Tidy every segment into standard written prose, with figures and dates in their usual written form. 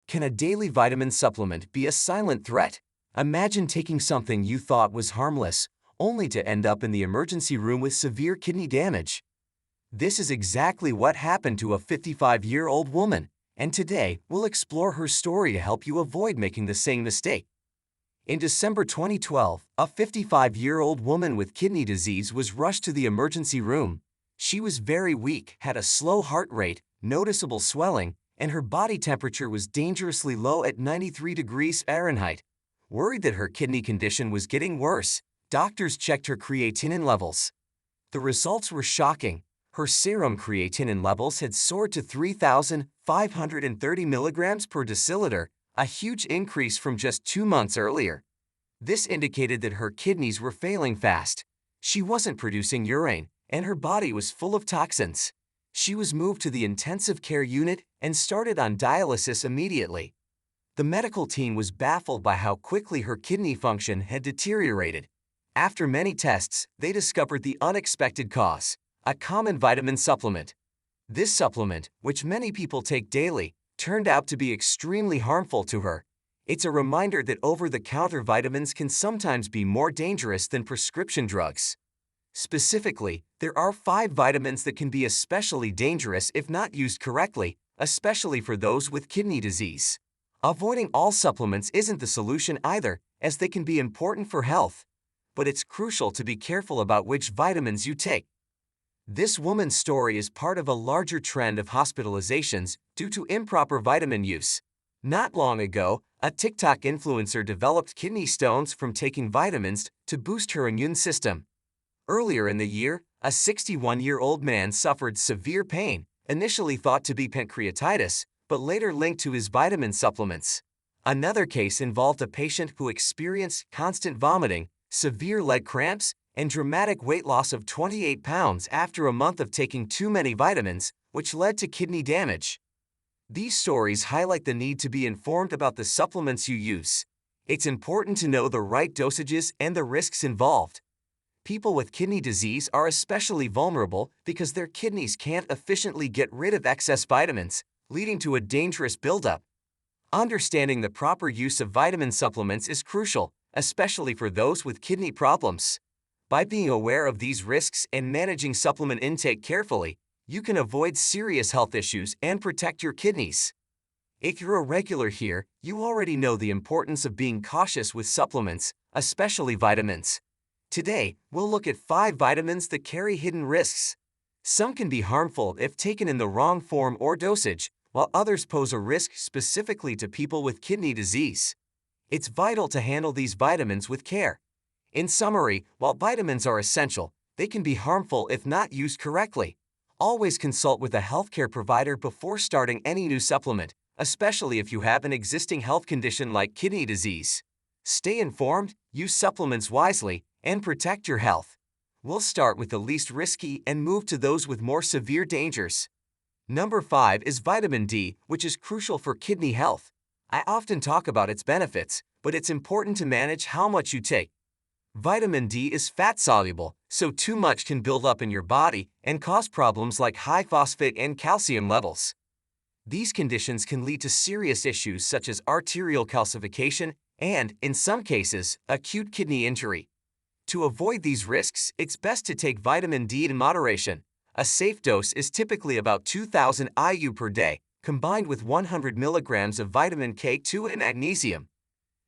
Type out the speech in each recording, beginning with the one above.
Can a daily vitamin supplement be a silent threat? Imagine taking something you thought was harmless, only to end up in the emergency room with severe kidney damage. This is exactly what happened to a 55-year-old woman, and today we'll explore her story to help you avoid making the same mistake. In December 2012, a 55-year-old woman with kidney disease was rushed to the emergency room. She was very weak, had a slow heart rate, noticeable swelling, and her body temperature was dangerously low at 93 degrees Fahrenheit. Worried that her kidney condition was getting worse, doctors checked her creatinine levels. The results were shocking. Her serum creatinine levels had soared to 3,530 milligrams per deciliter, a huge increase from just 2 months earlier. This indicated that her kidneys were failing fast. She wasn't producing urine, and her body was full of toxins. She was moved to the intensive care unit and started on dialysis immediately. The medical team was baffled by how quickly her kidney function had deteriorated. After many tests, they discovered the unexpected cause: a common vitamin supplement. This supplement, which many people take daily, turned out to be extremely harmful to her. It's a reminder that over-the-counter vitamins can sometimes be more dangerous than prescription drugs. Specifically, there are 5 vitamins that can be especially dangerous if not used correctly, especially for those with kidney disease. Avoiding all supplements isn't the solution either, as they can be important for health. But it's crucial to be careful about which vitamins you take. This woman's story is part of a larger trend of hospitalizations due to improper vitamin use. Not long ago, a TikTok influencer developed kidney stones from taking vitamins to boost her immune system. Earlier in the year, a 61-year-old man suffered severe pain, initially thought to be pancreatitis, but later linked to his vitamin supplements. Another case involved a patient who experienced constant vomiting, severe leg cramps, and dramatic weight loss of 28 pounds after a month of taking too many vitamins, which led to kidney damage. These stories highlight the need to be informed about the supplements you use. It's important to know the right dosages and the risks involved. People with kidney disease are especially vulnerable because their kidneys can't efficiently get rid of excess vitamins, leading to a dangerous buildup. Understanding the proper use of vitamin supplements is crucial, especially for those with kidney problems. By being aware of these risks and managing supplement intake carefully, you can avoid serious health issues and protect your kidneys. If you're a regular here, you already know the importance of being cautious with supplements, especially vitamins. Today, we'll look at 5 vitamins that carry hidden risks. Some can be harmful if taken in the wrong form or dosage, while others pose a risk specifically to people with kidney disease. It's vital to handle these vitamins with care. In summary, while vitamins are essential, they can be harmful if not used correctly. Always consult with a healthcare provider before starting any new supplement, especially if you have an existing health condition like kidney disease. Stay informed, use supplements wisely, and protect your health. We'll start with the least risky and move to those with more severe dangers. Number 5 is vitamin D, which is crucial for kidney health. I often talk about its benefits, but it's important to manage how much you take. Vitamin D is fat-soluble, so too much can build up in your body and cause problems like high phosphate and calcium levels. These conditions can lead to serious issues such as arterial calcification and, in some cases, acute kidney injury. To avoid these risks, it's best to take vitamin D in moderation. A safe dose is typically about 2,000 IU per day, combined with 100 milligrams of vitamin K2 and magnesium.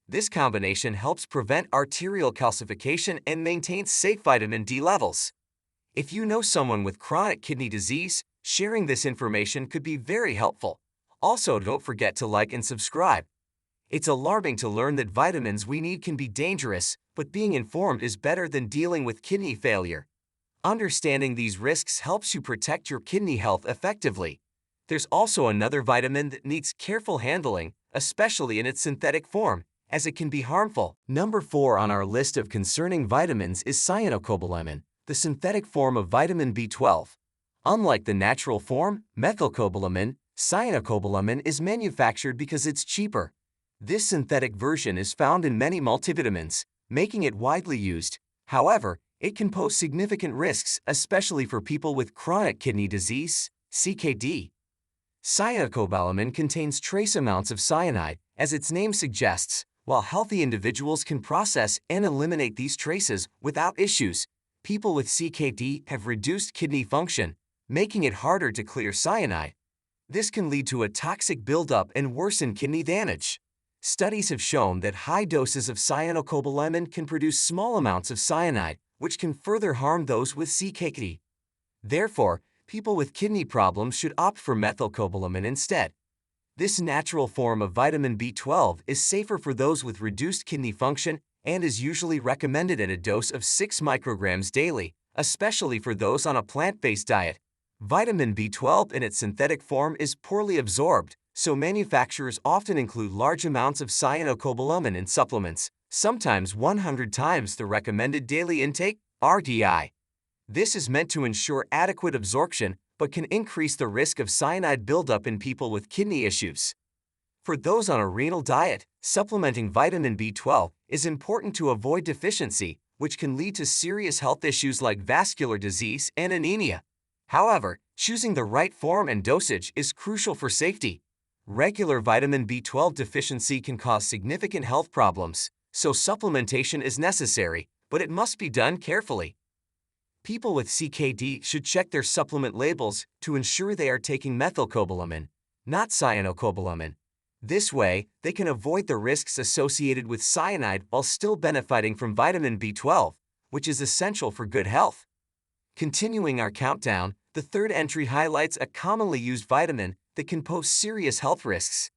This combination helps prevent arterial calcification and maintains safe vitamin D levels. If you know someone with chronic kidney disease, sharing this information could be very helpful. Also, don't forget to like and subscribe. It's alarming to learn that vitamins we need can be dangerous, but being informed is better than dealing with kidney failure. Understanding these risks helps you protect your kidney health effectively. There's also another vitamin that needs careful handling, especially in its synthetic form, as it can be harmful. Number 4 on our list of concerning vitamins is cyanocobalamin, the synthetic form of vitamin B12. Unlike the natural form, methylcobalamin, cyanocobalamin is manufactured because it's cheaper. This synthetic version is found in many multivitamins, making it widely used. However, it can pose significant risks, especially for people with chronic kidney disease, CKD. Cyanocobalamin contains trace amounts of cyanide, as its name suggests. While healthy individuals can process and eliminate these traces without issues, people with CKD have reduced kidney function, making it harder to clear cyanide. This can lead to a toxic buildup and worsen kidney damage. Studies have shown that high doses of cyanocobalamin can produce small amounts of cyanide, which can further harm those with CKD. Therefore, people with kidney problems should opt for methylcobalamin instead. This natural form of vitamin B12 is safer for those with reduced kidney function and is usually recommended at a dose of 6 micrograms daily, especially for those on a plant-based diet. Vitamin B12 in its synthetic form is poorly absorbed, so manufacturers often include large amounts of cyanocobalamin in supplements, sometimes 100 times the recommended daily intake, RDI. This is meant to ensure adequate absorption, but can increase the risk of cyanide buildup in people with kidney issues. For those on a renal diet, supplementing vitamin B12 is important to avoid deficiency, which can lead to serious health issues like vascular disease and anemia. However, choosing the right form and dosage is crucial for safety. Regular vitamin B12 deficiency can cause significant health problems, so supplementation is necessary, but it must be done carefully. People with CKD should check their supplement labels to ensure they are taking methylcobalamin, not cyanocobalamin. This way, they can avoid the risks associated with cyanide while still benefiting from vitamin B12, which is essential for good health. Continuing our countdown, the third entry highlights a commonly used vitamin that can pose serious health risks.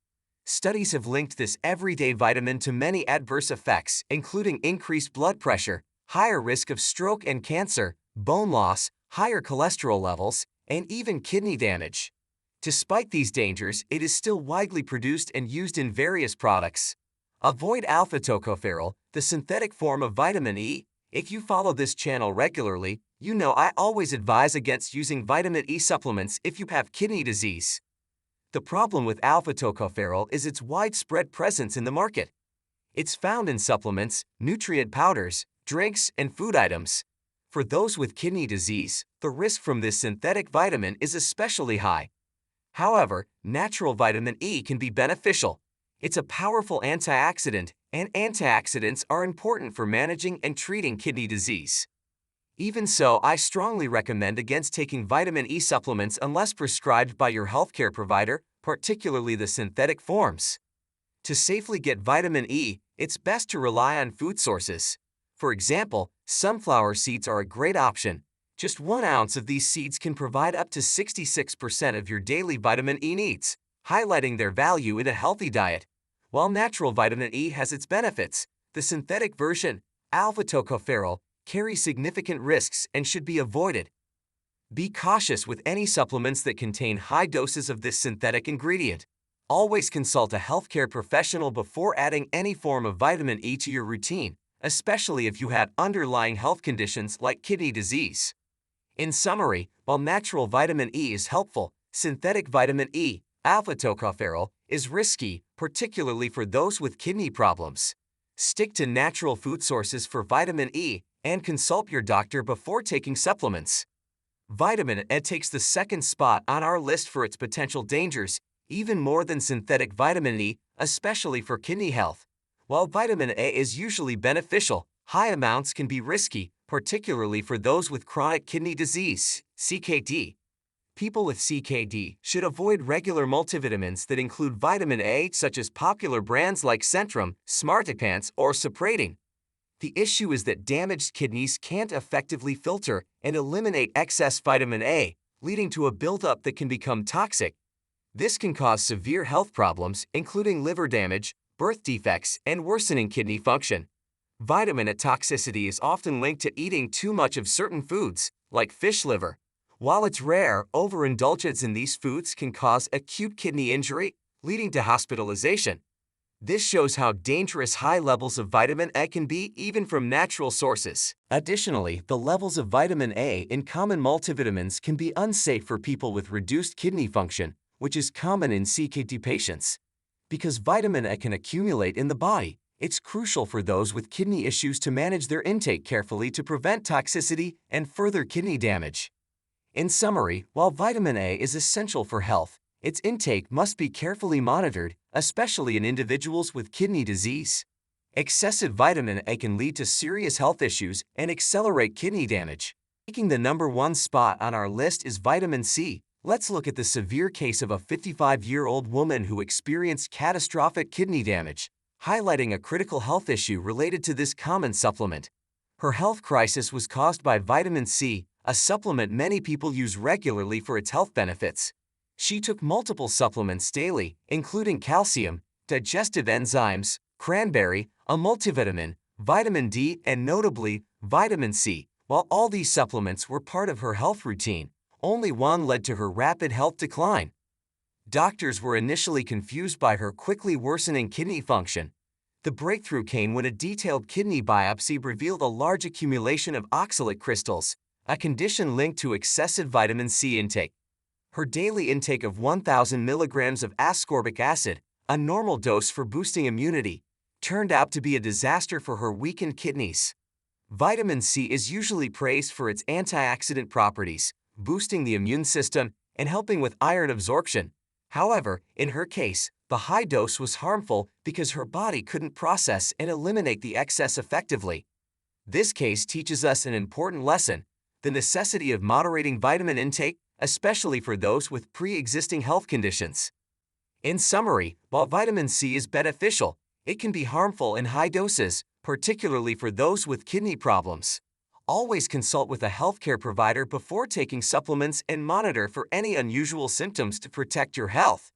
Studies have linked this everyday vitamin to many adverse effects, including increased blood pressure, higher risk of stroke and cancer, bone loss, higher cholesterol levels, and even kidney damage. Despite these dangers, it is still widely produced and used in various products. Avoid alpha-tocopherol, the synthetic form of vitamin E. If you follow this channel regularly, you know I always advise against using vitamin E supplements if you have kidney disease. The problem with alpha-tocopherol is its widespread presence in the market. It's found in supplements, nutrient powders, drinks, and food items. For those with kidney disease, the risk from this synthetic vitamin is especially high. However, natural vitamin E can be beneficial. It's a powerful antioxidant, and antioxidants are important for managing and treating kidney disease. Even so, I strongly recommend against taking vitamin E supplements unless prescribed by your healthcare provider, particularly the synthetic forms. To safely get vitamin E, it's best to rely on food sources. For example, sunflower seeds are a great option. Just 1 ounce of these seeds can provide up to 66% of your daily vitamin E needs, highlighting their value in a healthy diet. While natural vitamin E has its benefits, the synthetic version, alpha-tocopherol, carries significant risks and should be avoided. Be cautious with any supplements that contain high doses of this synthetic ingredient. Always consult a healthcare professional before adding any form of vitamin E to your routine, especially if you have underlying health conditions like kidney disease. In summary, while natural vitamin E is helpful, synthetic vitamin E, alpha-tocopherol, is risky, particularly for those with kidney problems. Stick to natural food sources for vitamin E and consult your doctor before taking supplements. Vitamin E takes the second spot on our list for its potential dangers, even more than synthetic vitamin E, especially for kidney health. While vitamin A is usually beneficial, high amounts can be risky, particularly for those with chronic kidney disease, CKD. People with CKD should avoid regular multivitamins that include vitamin A, such as popular brands like Centrum, Smartipants, or Suprading. The issue is that damaged kidneys can't effectively filter and eliminate excess vitamin A, leading to a buildup that can become toxic. This can cause severe health problems, including liver damage, birth defects, and worsening kidney function. Vitamin A toxicity is often linked to eating too much of certain foods, like fish liver. While it's rare, overindulgence in these foods can cause acute kidney injury, leading to hospitalization. This shows how dangerous high levels of vitamin A can be even from natural sources. Additionally, the levels of vitamin A in common multivitamins can be unsafe for people with reduced kidney function, which is common in CKD patients. Because vitamin A can accumulate in the body, it's crucial for those with kidney issues to manage their intake carefully to prevent toxicity and further kidney damage. In summary, while vitamin A is essential for health, Its intake must be carefully monitored, especially in individuals with kidney disease. Excessive vitamin A can lead to serious health issues and accelerate kidney damage. Taking the #1 spot on our list is vitamin C. Let's look at the severe case of a 55-year-old woman who experienced catastrophic kidney damage, highlighting a critical health issue related to this common supplement. Her health crisis was caused by vitamin C, a supplement many people use regularly for its health benefits. She took multiple supplements daily, including calcium, digestive enzymes, cranberry, a multivitamin, vitamin D, and notably, vitamin C. While all these supplements were part of her health routine, only one led to her rapid health decline. Doctors were initially confused by her quickly worsening kidney function. The breakthrough came when a detailed kidney biopsy revealed a large accumulation of oxalate crystals, a condition linked to excessive vitamin C intake. Her daily intake of 1,000 milligrams of ascorbic acid, a normal dose for boosting immunity, turned out to be a disaster for her weakened kidneys. Vitamin C is usually praised for its antioxidant properties, boosting the immune system and helping with iron absorption. However, in her case, the high dose was harmful because her body couldn't process and eliminate the excess effectively. This case teaches us an important lesson: the necessity of moderating vitamin intake, especially for those with pre-existing health conditions. In summary, while vitamin C is beneficial, it can be harmful in high doses, particularly for those with kidney problems. Always consult with a healthcare provider before taking supplements and monitor for any unusual symptoms to protect your health.